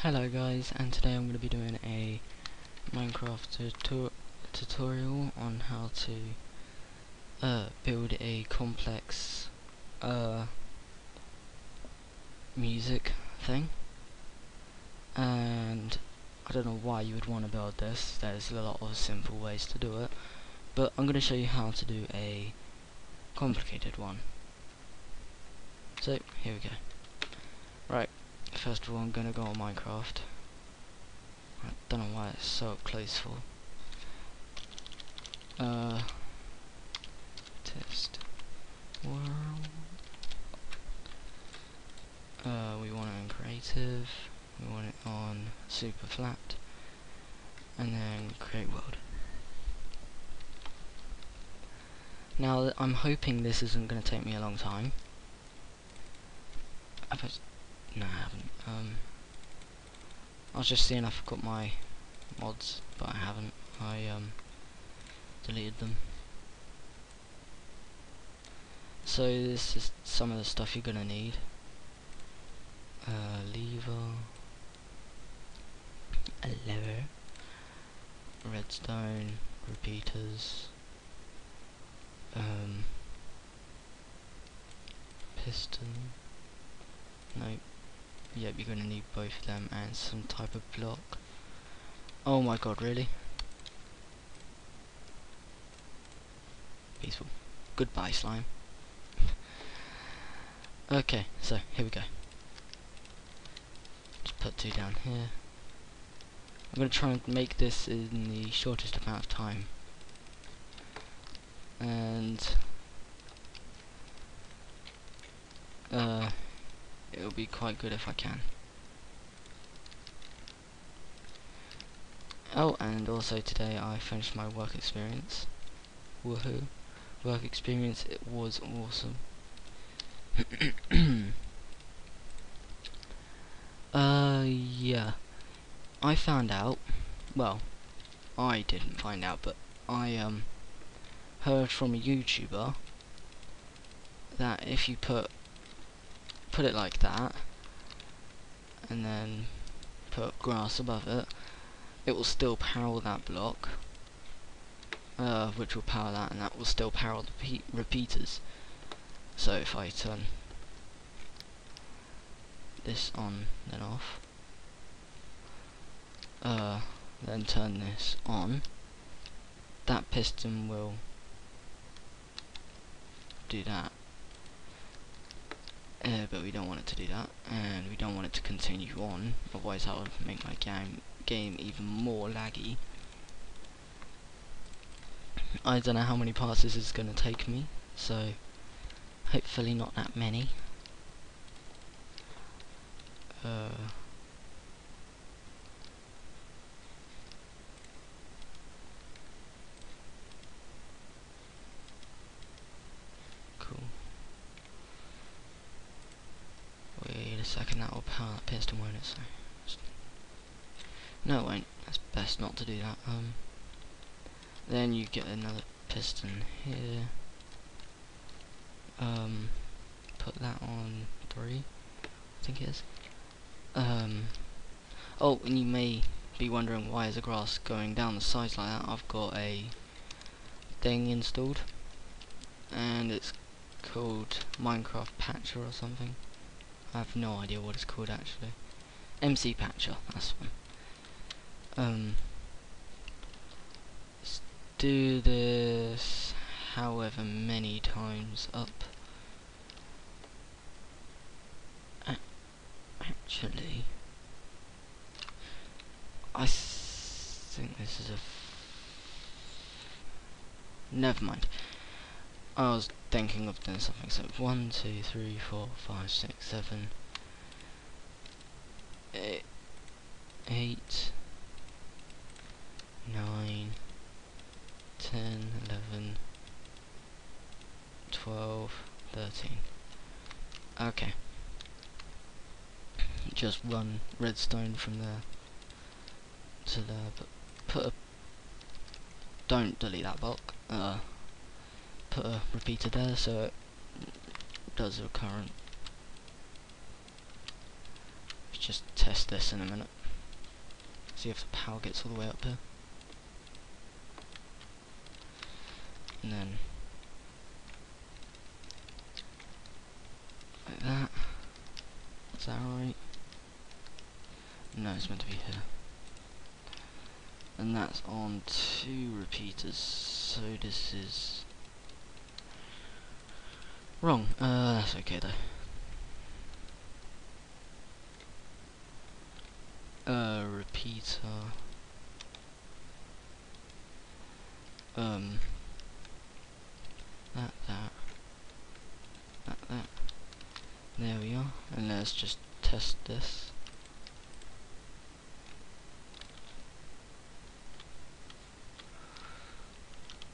Hello guys, and today I'm going to be doing a Minecraft tutorial on how to build a complex music thing. And I don't know why you would want to build this. There's a lot of simple ways to do it, but I'm going to show you how to do a complicated one. So here we go. Right, first of all I'm going to go on Minecraft. I don't know why it's so up close for. Test world. We want it in creative. We want it on super flat, and then create world. Now I'm hoping this isn't going to take me a long time. No, I haven't. I was just seeing I forgot my mods, but I haven't. I deleted them. So this is some of the stuff you're gonna need. Lever, a lever, redstone, repeaters, piston. Nope. Yep, you're gonna need both of them and some type of block. Oh my god, really? Peaceful. Goodbye, slime. Okay, so here we go. Just put 2 down here. I'm gonna try and make this in the shortest amount of time. And it'll be quite good if I can. Oh, and also today I finished my work experience. Woohoo! Work experience, it was awesome. Yeah. I found out, well, I didn't find out, but I heard from a YouTuber that if you put it like that and then put grass above it, it will still power that block, which will power that, and that will still power the repeaters. So if I turn this on then off, then turn this on, that piston will do that. But we don't want it to do that, and we don't want it to continue on, otherwise that would make my game even more laggy. I don't know how many parts this is going to take me, so hopefully not that many. Cool. Wait a second, that will power that piston, won't it? So no, it won't. That's best not to do that. Then you get another piston here. Put that on 3, I think it is. Oh, and you may be wondering why is the grass going down the sides like that. I've got a thing installed, and it's called Minecraft Patcher or something. I have no idea what it's called actually. MC Patcher, that's one. Let's do this however many times up. Actually, I think this is never mind. I was thinking of doing something. So 1, 2, 3, 4, 5, 6, 7, 8, 9, 10, 11, 12, 13. Okay. Just run redstone from there to there, but don't delete that block. Put a repeater there so it does a current. just test this in a minute. See if the power gets all the way up here. And then like that. Is that right? No, it's meant to be here. And that's on 2 repeaters, so this is wrong. That's okay though. Repeater. That. There we are. And let's just test this.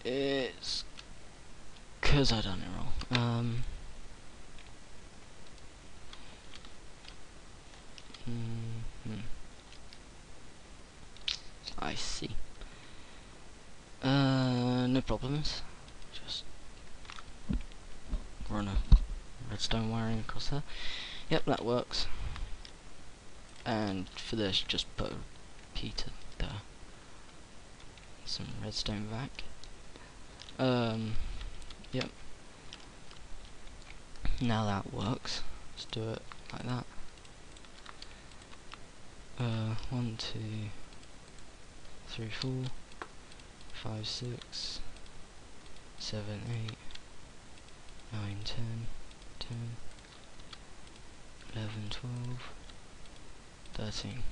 It's 'cause I done it wrong. I see. No problems. Just run a redstone wiring across there. Yep, that works. And for this, just put a repeater there. Some redstone back. Yep. Now that works. Let's do it like that. 1, 2, 3, 4, 5, 6, 7, 8, 9, 10, 11, 12, 13.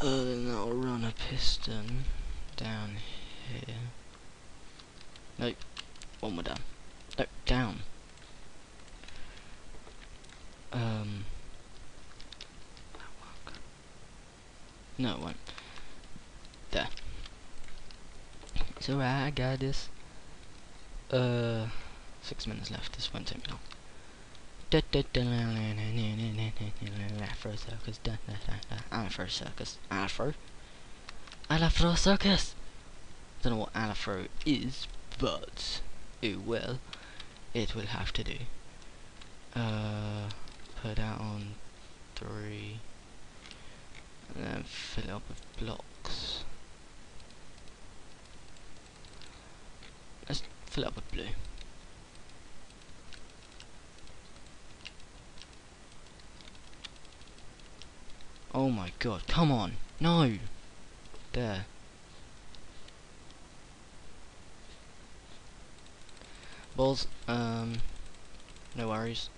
Then that'll run a piston down here. Nope, one more down. Nope, down. That'll work. No, it won't. There. It's alright, I got this. 6 minutes left, this won't take me long. Afro circus, Afro circus, Afro circus. Don't know what Afro is, but oh well, it will have to do. Put that on 3, and then fill it up with blocks. Let's fill it up with blue. Oh my god, come on! No! There. Balls, no worries.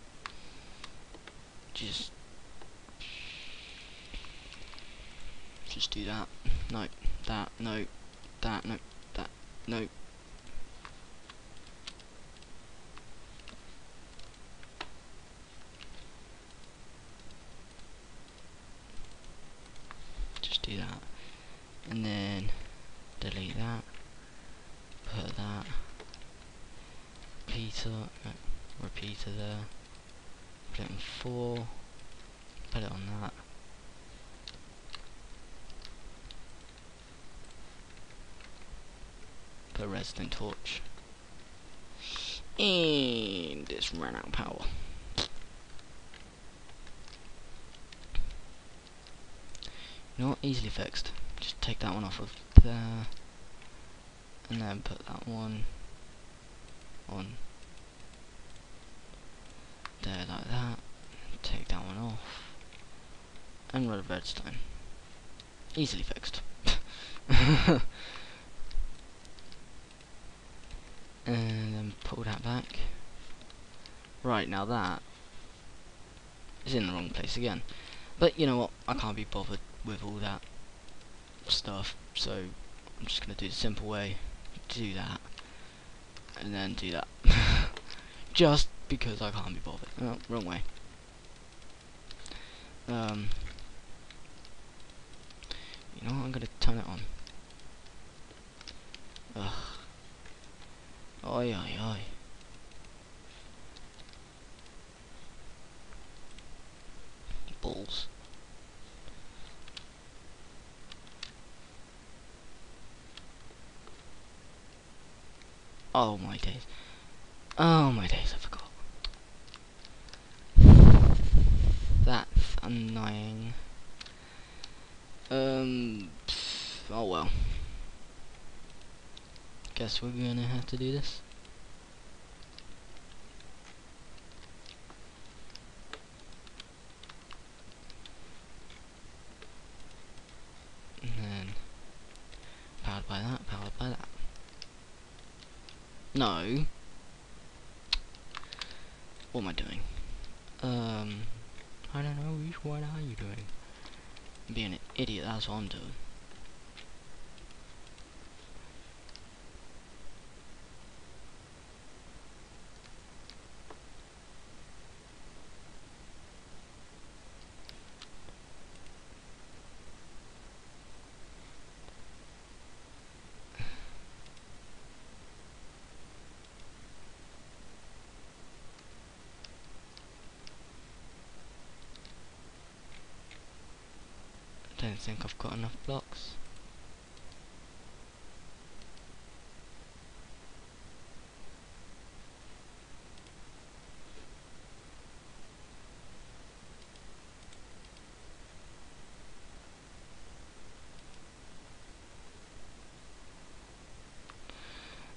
Just do that. No, that, no, that, no, that, no. Do that, and then delete that, put that repeater there, put it on 4, put it on that, put a redstone torch, and it's run out of power. You know what? Easily fixed. Just take that one off of there, and then put that one on there like that. Take that one off, and run a redstone. Easily fixed. And then pull that back. Right, now that is in the wrong place again. But you know what? I can't be bothered with all that stuff, so I'm just gonna do the simple way. Do that, and then do that. Just because I can't be bothered. Oh, wrong way. You know what? I'm gonna turn it on. Ugh. Oi, oi, oi. Balls. Oh my days. Oh my days, I forgot. That's annoying. Oh well. Guess we're gonna have to do this. And then powered by that, powered by that. No. What am I doing? I don't know, which one are you doing? Being an idiot, that's what I'm doing. I don't think I've got enough blocks.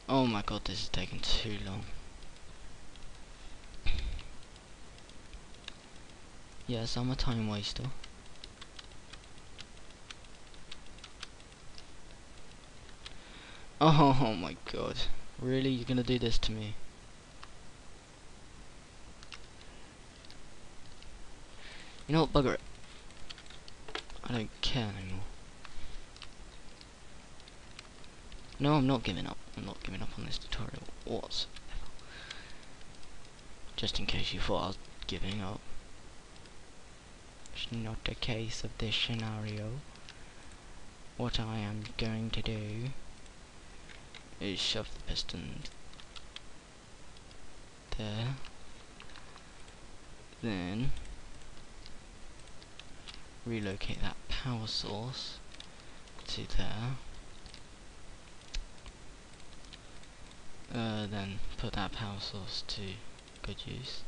Oh my god, this is taking too long. Yes, I'm a time waster. Oh my god. Really? You're gonna do this to me? You know what, bugger it. I don't care anymore. No, I'm not giving up. I'm not giving up on this tutorial whatsoever. Just in case you thought I was giving up. It's not the case of this scenario. What I am going to do is shove the piston there. Then relocate that power source to there. Then put that power source to good use.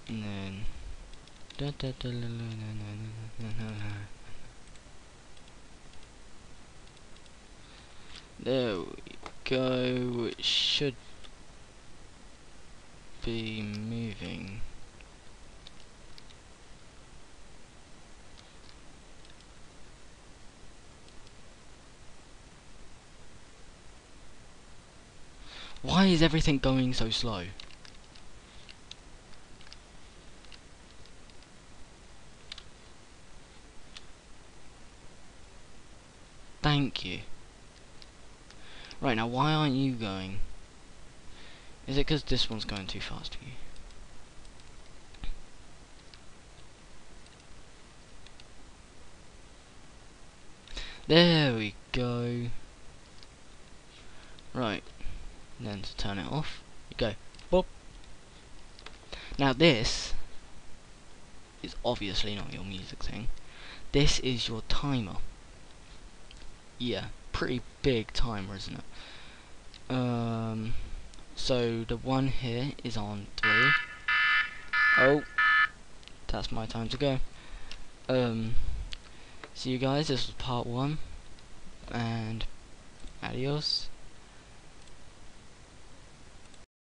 And then there we go. It should be moving. Why is everything going so slow? Thank you. Right, now why aren't you going? Is it because this one's going too fast for you? There we go. Right. Then to turn it off, you go boop. Now this is obviously not your music thing. This is your timer. Yeah, pretty big timer, isn't it? So the one here is on 3. Oh, that's my time to go. See you guys, this was part 1, and adios.